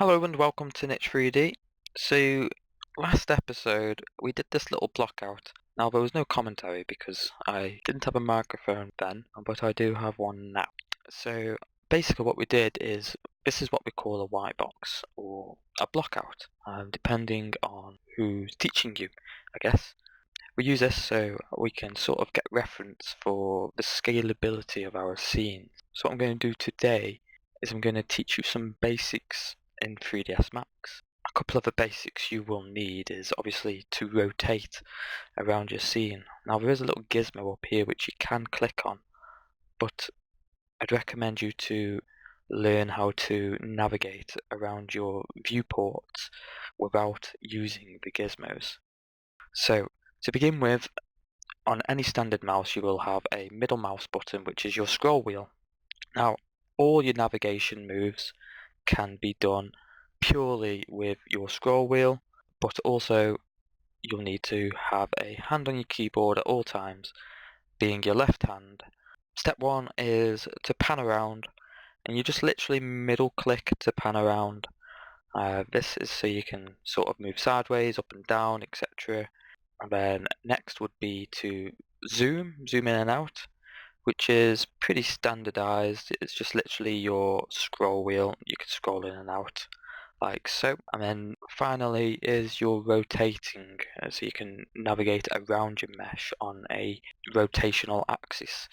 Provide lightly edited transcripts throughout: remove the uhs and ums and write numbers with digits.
Hello and welcome to Niche 3D. So, last episode we did this little block out. Now there was no commentary because I didn't have a microphone then, but I do have one now. So basically what we did is, this is what we call a white box or a block out, depending on who's teaching you, I guess. We use this so we can sort of get reference for the scalability of our scenes. So what I'm going to do today is I'm going to teach you some basics in 3ds Max. A couple of the basics you will need is obviously to rotate around your scene. Now there is a little gizmo up here which you can click on, but I'd recommend you to learn how to navigate around your viewports without using the gizmos. So to begin with, on any standard mouse you will have a middle mouse button which is your scroll wheel. Now all your navigation moves can be done purely with your scroll wheel, but also you'll need to have a hand on your keyboard at all times, being your left hand. Step one is to pan around, and you just literally middle click to pan around. This is so you can sort of move sideways, up and down, etc. And then next would be to zoom in and out, which is pretty standardized. It's just literally your scroll wheel. You can scroll in and out like so. And then finally is your rotating, so you can navigate around your mesh on a rotational axis.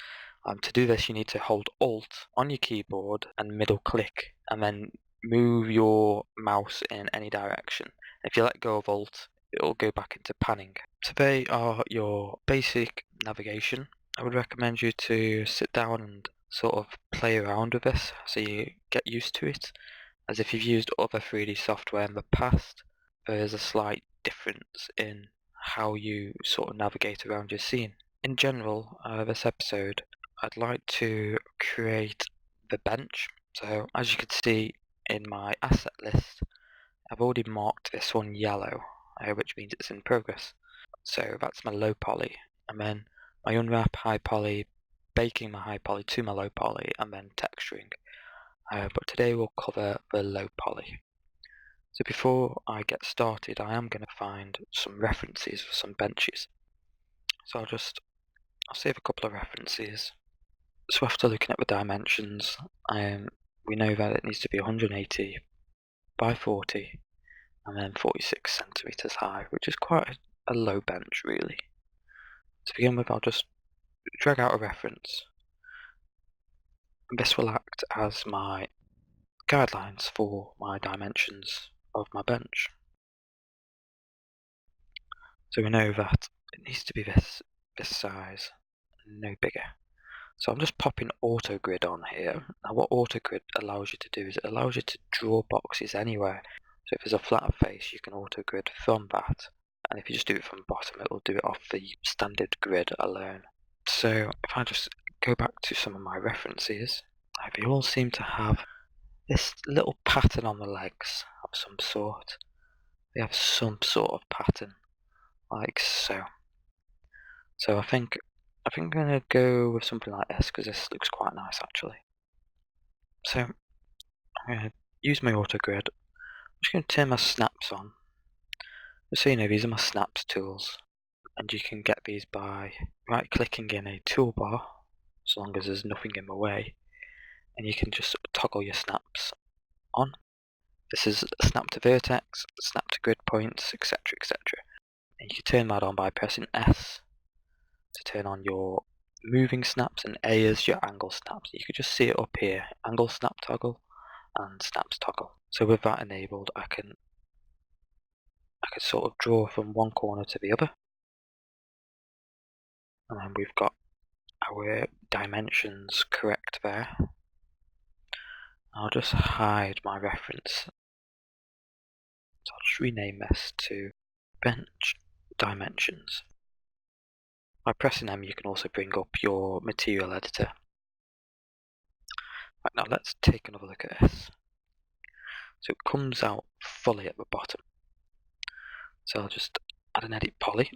To do this you need to hold Alt on your keyboard and middle click and then move your mouse in any direction. If you let go of Alt, it'll go back into panning. So they are your basic navigation. I would recommend you to sit down and sort of play around with this so you get used to it. As if you've used other 3D software in the past, there is a slight difference in how you sort of navigate around your scene. In general, this episode, I'd like to create the bench. So as you can see in my asset list, I've already marked this one yellow, which means it's in progress. So that's my low poly, and then my unwrap high poly, baking my high poly to my low poly, and then texturing. But today we'll cover the low poly. So before I get started, I am going to find some references for some benches. So I'll save a couple of references. So after looking at the dimensions, we know that it needs to be 180 by 40 and then 46 centimeters high, which is quite a low bench really. To begin with, I'll just drag out a reference. This will act as my guidelines for my dimensions of my bench. So we know that it needs to be this size, no bigger. So I'm just popping AutoGrid on here. Now what AutoGrid allows you to do is it allows you to draw boxes anywhere. So if there's a flat face, you can AutoGrid from that. And if you just do it from the bottom, it will do it off the standard grid alone. So if I just go back to some of my references, they all seem to have this little pattern on the legs of some sort. They have some sort of pattern, like so. So I think I'm gonna go with something like this because this looks quite nice actually. So I'm gonna use my AutoGrid. I'm just gonna turn my snaps on. Just so you know, these are my snaps tools, and you can get these by right-clicking in a toolbar, as long as there's nothing in the way, and you can just toggle your snaps on. This is snap to vertex, snap to grid points, etc., etc. And you can turn that on by pressing S to turn on your moving snaps, and A is your angle snaps. You can just see it up here, angle snap toggle and snaps toggle. So with that enabled, I can sort of draw from one corner to the other. And then we've got our dimensions correct there. I'll just hide my reference. So I'll just rename this to bench dimensions. By pressing M, you can also bring up your material editor. Right, now let's take another look at this. So it comes out fully at the bottom. So I'll just add an edit poly,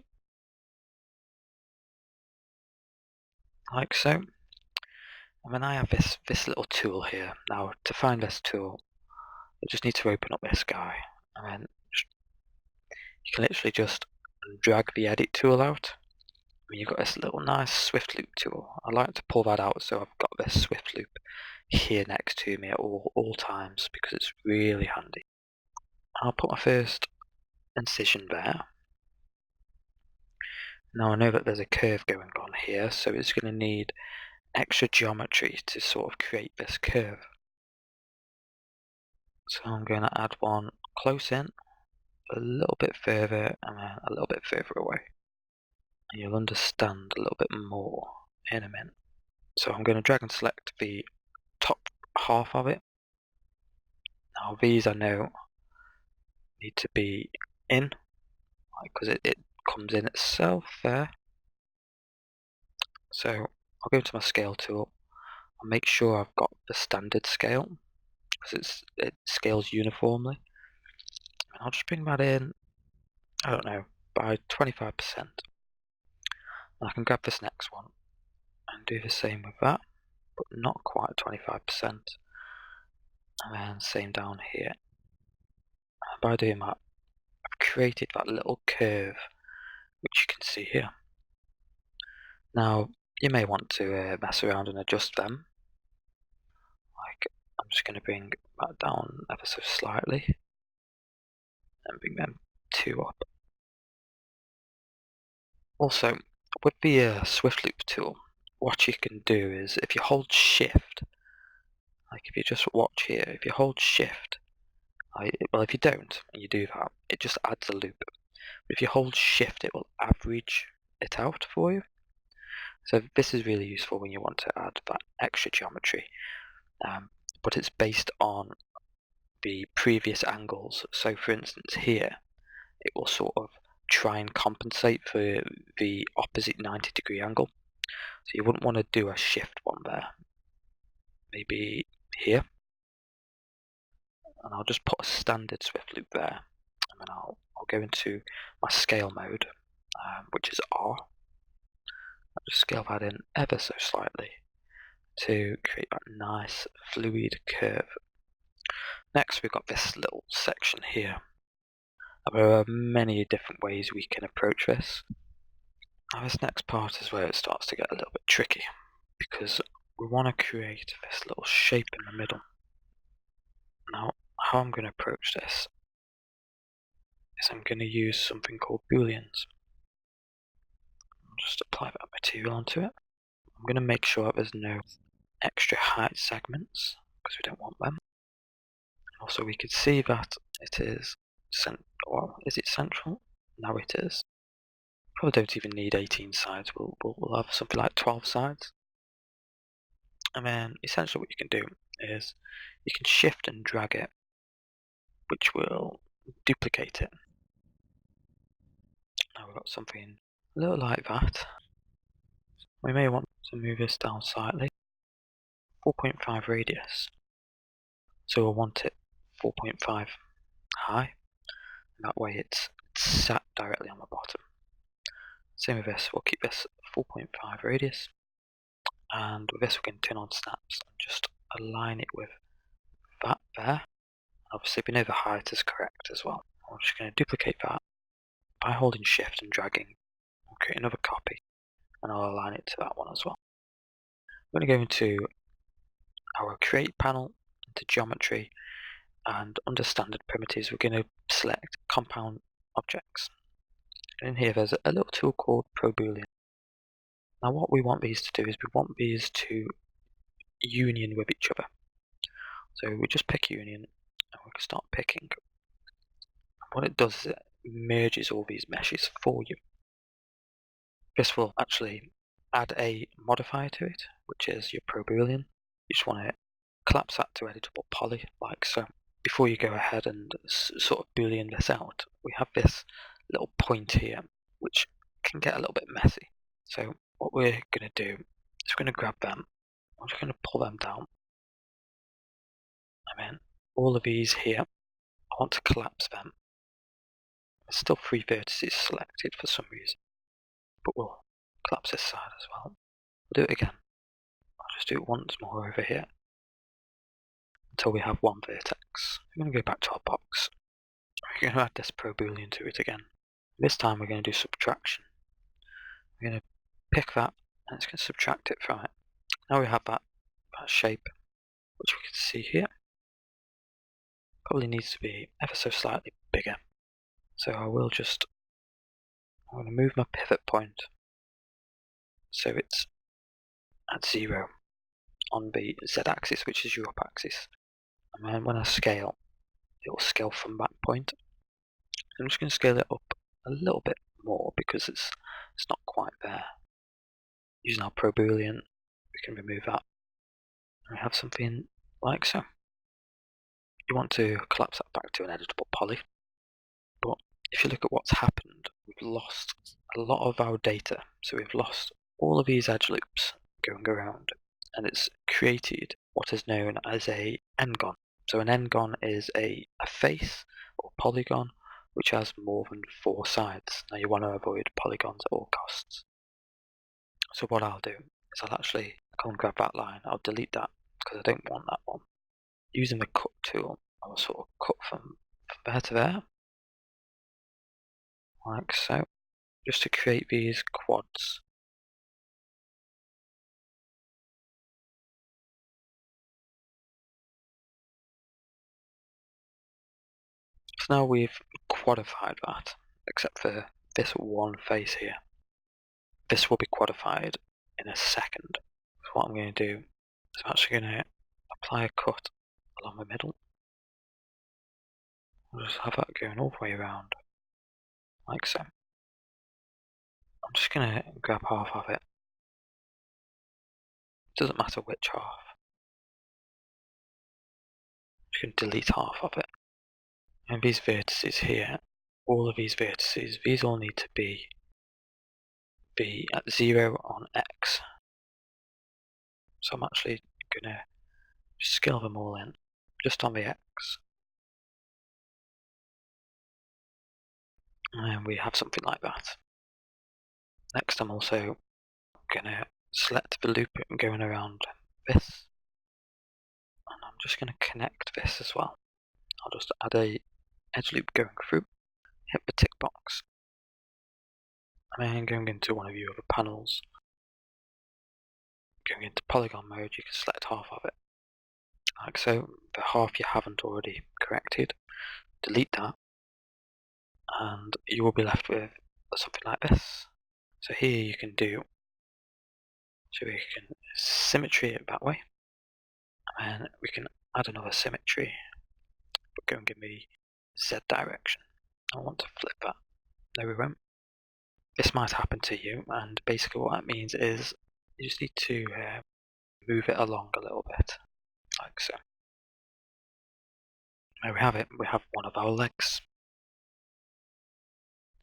like so. And then I have this little tool here. Now to find this tool, I just need to open up this guy, and then you can literally just drag the edit tool out. And you've got this little nice swift loop tool. I like to pull that out so I've got this swift loop here next to me at all times because it's really handy. I'll put my first incision there. Now I know that there's a curve going on here, so it's going to need extra geometry to sort of create this curve. So I'm going to add one close in, a little bit further, and then a little bit further away. And you'll understand a little bit more in a minute. So I'm going to drag and select the top half of it. Now these I know need to be in, because it comes in itself there. So I'll go to my scale tool and make sure I've got the standard scale, because it scales uniformly. And I'll just bring that in, I don't know, by 25%. And I can grab this next one and do the same with that, but not quite 25%. And then same down here. And by doing that, I've created that little curve, which you can see here. Now, you may want to mess around and adjust them. Like, I'm just going to bring that down ever so slightly, and bring them 2 up. Also, with the Swift Loop tool, what you can do is, if you hold Shift, like if you just watch here, if you hold Shift, well if you don't, and you do that, it just adds a loop. But if you hold Shift, it will average it out for you. So this is really useful when you want to add that extra geometry, but it's based on the previous angles. So for instance here, it will sort of try and compensate for the opposite 90-degree angle. So you wouldn't want to do a shift one there. Maybe here. And I'll just put a standard swift loop there. And then I'll go into my scale mode, which is R. I'll just scale that in ever so slightly to create that nice fluid curve. Next we've got this little section here. There are many different ways we can approach this. Now this next part is where it starts to get a little bit tricky, because we want to create this little shape in the middle. Now how I'm going to approach this is I'm going to use something called booleans. I'll just apply that material onto it. I'm going to make sure that there's no extra height segments, because we don't want them. Also we could see that it is well, is it central? Now it is. Probably don't even need 18 sides, we'll have something like 12 sides. And then essentially what you can do is you can shift and drag it, which will duplicate it. Now we've got something a little like that. We may want to move this down slightly. 4.5 radius. So we'll want it 4.5 high. That way it's sat directly on the bottom. Same with this, we'll keep this 4.5 radius. And with this we can turn on snaps and just align it with that there. Obviously we know the height is correct as well. I'm just going to duplicate that by holding shift and dragging. I'll create another copy and I'll align it to that one as well. I'm going to go into our create panel, into geometry, and under standard primitives we're going to select compound objects. And in here there's a little tool called ProBoolean. Now what we want these to do is we want these to union with each other. So we just pick union and we can start picking. What it does is it merges all these meshes for you. This will actually add a modifier to it, which is your ProBoolean. You just want to collapse that to editable poly, like so. Before you go ahead and sort of boolean this out, we have this little point here, which can get a little bit messy. So what we're going to do is we're going to grab them, I'm just going to pull them down, and then all of these here, I want to collapse them. There's still 3 vertices selected for some reason, but we'll collapse this side as well. We'll do it again. I'll just do it once more over here. until we have one vertex. We're going to go back to our box. We're going to add this ProBoolean to it again. This time we're going to do subtraction. We're going to pick that and it's going to subtract it from it. Now we have that shape, which we can see here. Probably needs to be ever so slightly bigger. So I'm going to move my pivot point so it's at 0 on the z-axis, which is your up axis. And then when I scale, it will scale from that point. I'm just going to scale it up a little bit more because it's not quite there. Using our ProBoolean, we can remove that. And we have something like so. You want to collapse that back to an editable poly. But if you look at what's happened, we've lost a lot of our data. So we've lost all of these edge loops going around, and it's created what is known as a n-gon. So an n-gon is a face or polygon which has more than 4 sides. Now you want to avoid polygons at all costs. So what I'll do is I'll actually go and grab that line. I'll delete that because I don't want that one. Using the cut tool, I'll sort of cut from there to there, like so, just to create these quads. So now we've quadified that, except for this one face here. This will be quadified in a second. So what I'm going to do is I'm actually going to apply a cut along the middle. I'll just have that going all the way around, like so. I'm just going to grab half of it. It doesn't matter which half. I'm just going to delete half of it. And these vertices here, all of these vertices, these all need to be at 0 on X. So I'm actually going to scale them all in, just on the X. And we have something like that. Next I'm also going to select the loop going around this. And I'm just going to connect this as well. I'll just add a edge loop going through, hit the tick box. And then going into one of your other panels, going into polygon mode, you can select half of it. Like so, the half you haven't already corrected, delete that, and you will be left with something like this. So here you can do, so we can symmetry it that way, and then we can add another symmetry, but go and give me Z direction. I want to flip that. No, we won't. This might happen to you, and basically what that means is you just need to move it along a little bit, like so. There we have it. We have one of our legs.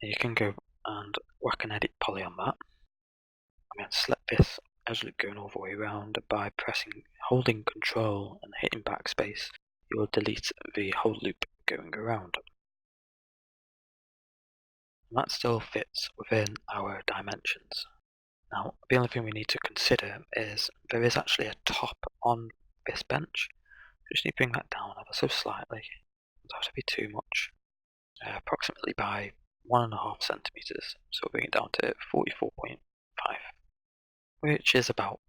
You can go and whack an edit poly on that. I'm going to select this edge loop going all the way around by holding Control and hitting backspace. You will delete the whole loop going around. And that still fits within our dimensions. Now, the only thing we need to consider is there is actually a top on this bench. We just need to bring that down ever so slightly. It doesn't have to be too much. Approximately by 1.5 centimeters. So we'll bring it down to 44.5, which is about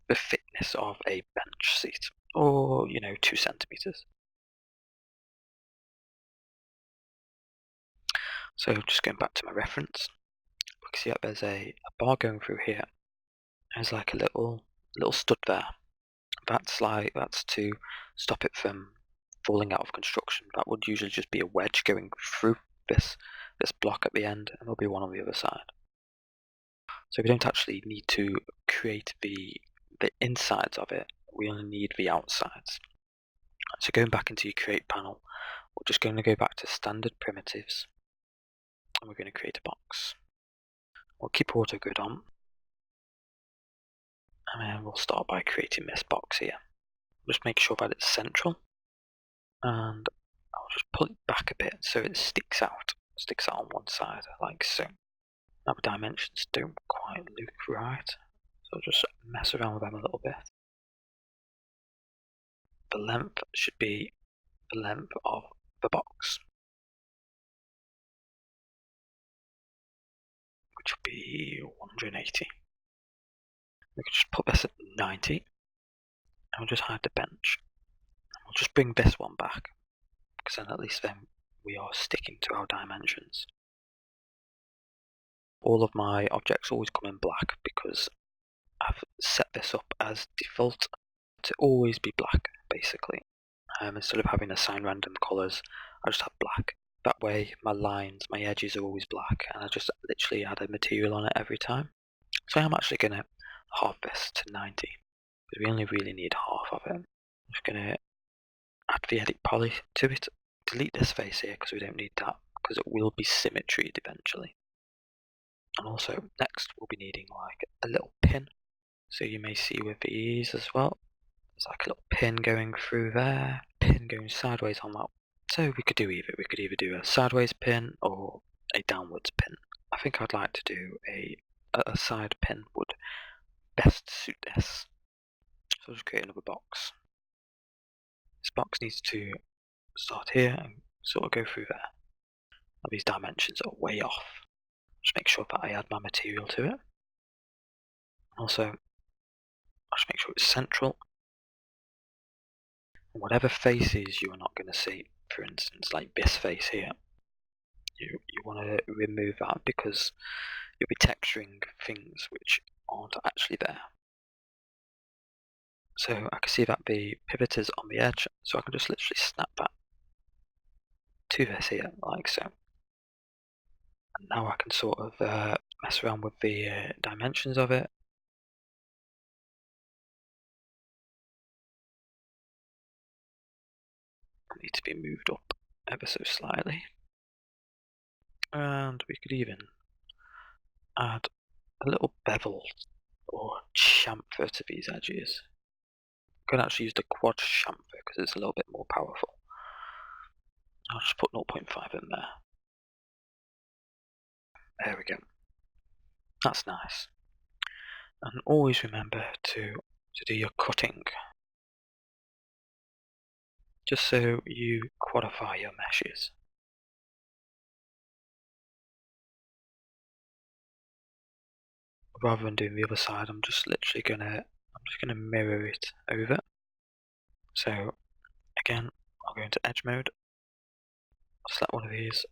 the thickness of a bench seat, or 2 centimeters. So just going back to my reference, we can see that there's a bar going through here. There's like a little stud there. That's to stop it from falling out of construction. That would usually just be a wedge going through this block at the end, and there'll be one on the other side. So we don't actually need to create the insides of it, we only need the outsides. So going back into your create panel, we're just going to go back to standard primitives, and we're going to create a box. We'll keep AutoGrid on, and then we'll start by creating this box here. Just make sure that it's central, and I'll just pull it back a bit so it sticks out on one side, like so. Now the dimensions don't quite look right, so I'll just mess around with them a little bit. the length should be the length of the box, which will be 180. We can just put this at 90, and we'll just hide the bench. And we'll just bring this one back, because then at least then we are sticking to our dimensions. All of my objects always come in black because I've set this up as default to always be black, basically. Instead of having assign random colours, I just have black. That way my lines, my edges are always black, and I just literally add a material on it every time. So I'm actually going to halve this to 90, because we only really need half of it. I'm just going to add the edit poly to it, delete this face here because we don't need that, because it will be symmetried eventually. And also next we'll be needing like a little pin, so you may see with these as well, there's like a little pin going through there, pin going sideways on that. So we could do either do a sideways pin or a downwards pin. I think I'd like to do a side pin would best suit this. So I'll just create another box. This box needs to start here and sort of go through there. Now these dimensions are way off. Just make sure that I add my material to it. Also, I'll just make sure it's central. And whatever faces you are not going to see, for instance, like this face here, you want to remove that because you'll be texturing things which aren't actually there. So I can see that the pivot is on the edge, so I can just literally snap that to this here, like so. And now I can sort of mess around with the dimensions of it. It needs to be moved up ever so slightly. And we could even add a little bevel or chamfer to these edges. I'm going to actually use the quad chamfer because it's a little bit more powerful. I'll just put 0.5 in there. There we go. That's nice. And always remember to do your cutting, just so you quadify your meshes. Rather than doing the other side, I'm just gonna mirror it over. So again, I'll go into edge mode, select one of these,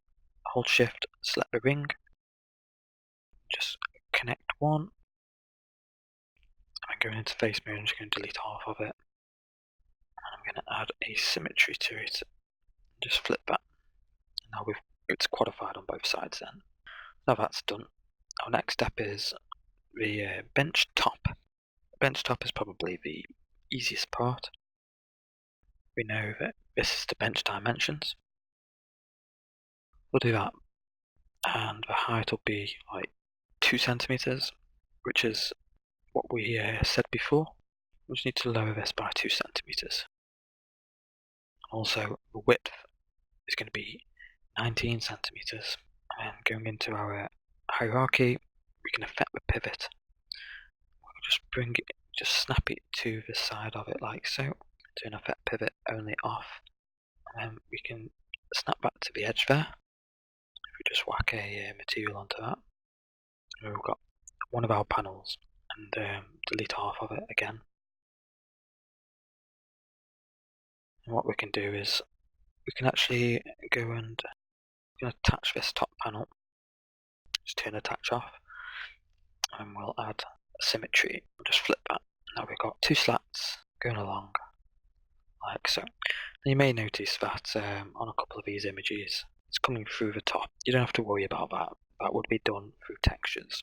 hold shift, select the ring, just connect one, and going into face mode, I'm just going to delete half of it, and I'm going to add a symmetry to it, just flip that. Now it's quadified on both sides then. Now that's done, our next step is the bench top. Bench top is probably the easiest part. We know that this is the bench dimensions. We'll do that, and the height will be like 2 centimeters, which is what we said before. We just need to lower this by 2 centimeters. Also, the width is going to be 19 centimeters. And going into our hierarchy, we can affect the pivot. We'll just snap it to the side of it like so. Turn affect pivot only off, and then we can snap back to the edge there. If we just whack a material onto that, and we've got one of our panels, and delete half of it again. And what we can do is we can actually go and attach this top panel. Just turn attach off, and we'll add a symmetry. We'll just flip that. Now we've got 2 slats going along like so. And you may notice that on a couple of these images, it's coming through the top. You don't have to worry about that. That would be done through textures.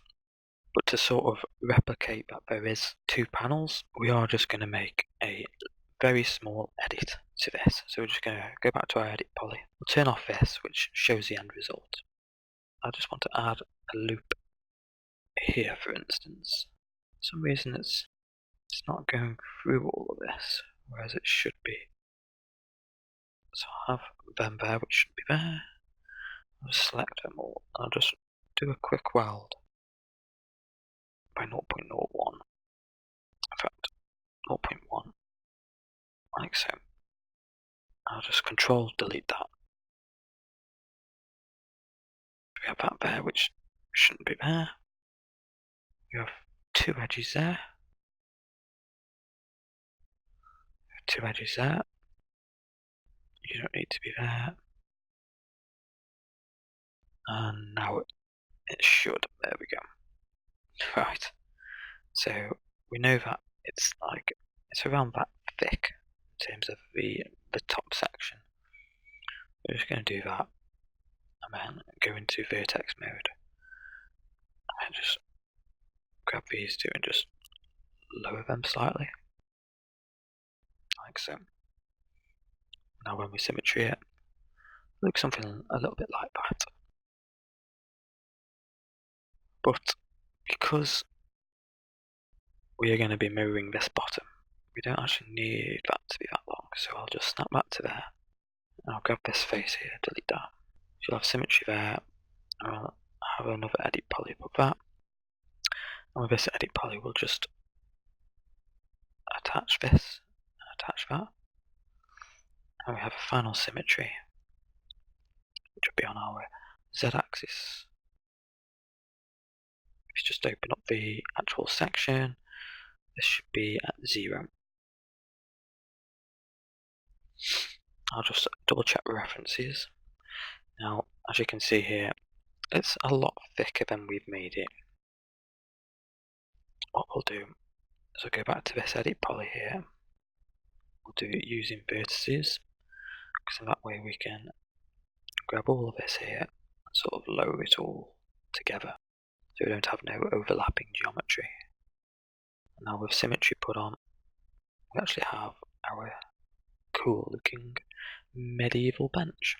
But to sort of replicate that there is 2 panels, we are just going to make a very small edit to this. So we're just going to go back to our edit poly. We'll turn off this, which shows the end result. I just want to add a loop here, for instance. For some reason it's not going through all of this, whereas it should be. So I'll have them there, which should be there. I'll select them all, and I'll just do a quick weld by 0.01. In fact, 0.1, like so. I'll just control delete that. We have that there, which shouldn't be there. You have two edges there. Two edges there. You don't need to be there. And now it should. There we go. Right. So we know that it's around that thick in terms of the top section. We're just going to do that and then go into vertex mode and just grab these two and just lower them slightly, like so. Now when we symmetry it, looks something a little bit like that. But because we are going to be mirroring this bottom, we don't actually need that to be that long, so I'll just snap that to there. And I'll grab this face here, delete that. You'll have symmetry there, and I'll have another edit poly above that. And with this edit poly, we'll just attach this and attach that. And we have a final symmetry, which will be on our z-axis. If you just open up the actual section, this should be at 0. I'll just double check the references. Now, as you can see here, it's a lot thicker than we've made it. What we'll do is we'll go back to this edit poly here. We'll do it using vertices, so that way we can grab all of this here and sort of lower it all together, so we don't have no overlapping geometry. Now with symmetry put on, we actually have our cool looking medieval bench.